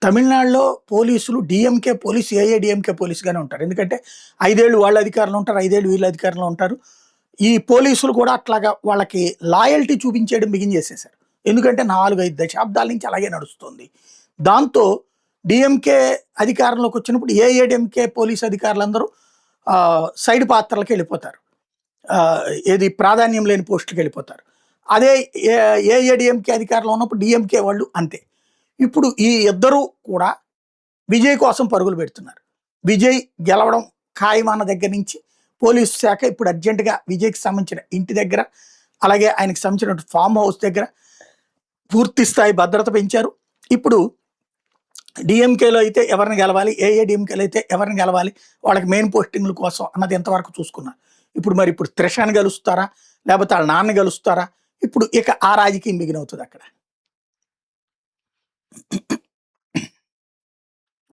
తమిళనాడులో పోలీసులు DMK police, AIADMK పోలీసుగానే ఉంటారు. ఎందుకంటే 5 ఏళ్ళు వాళ్ళ అధికారంలో ఉంటారు, 5 ఏళ్ళు వీళ్ళ అధికారంలో ఉంటారు. ఈ పోలీసులు కూడా అట్లాగా వాళ్ళకి లాయల్టీ చూపించేయడం బిగించేసేశారు. ఎందుకంటే 4, 5 దశాబ్దాల నుంచి అలాగే నడుస్తుంది. దాంతో డీఎంకే అధికారంలోకి వచ్చినప్పుడు ఏఐడీఎంకే పోలీసు అధికారులందరూ సైడ్ పాత్రలకి వెళ్ళిపోతారు. ఏది ప్రాధాన్యం లేని పోస్టులకి వెళ్ళిపోతారు. అదే ఏఐడీఎంకే అధికారంలో ఉన్నప్పుడు డీఎంకే వాళ్ళు అంతే. ఇప్పుడు ఈ ఇద్దరూ కూడా విజయ్ కోసం పరుగులు పెడుతున్నారు. విజయ్ గెలవడం ఖాయమన్న దగ్గర నుంచి పోలీసు శాఖ ఇప్పుడు అర్జెంటుగా విజయ్కి సంబంధించిన ఇంటి దగ్గర, అలాగే ఆయనకు సంబంధించిన ఫామ్ హౌస్ దగ్గర పూర్తి స్థాయి భద్రత పెంచారు. ఇప్పుడు డిఎంకేలో అయితే ఎవరిని గెలవాలి, ఏఐడిఎంకేలో అయితే ఎవరిని గెలవాలి, వాళ్ళకి మెయిన్ పోస్టింగ్ల కోసం అన్నది ఎంతవరకు చూసుకున్నారు. ఇప్పుడు త్రిషాన్ని గెలుస్తారా, లేకపోతే వాళ్ళ నాన్న గెలుస్తారా? ఇప్పుడు ఇక ఆ రాజకీయం బిగినవుతుంది అక్కడ.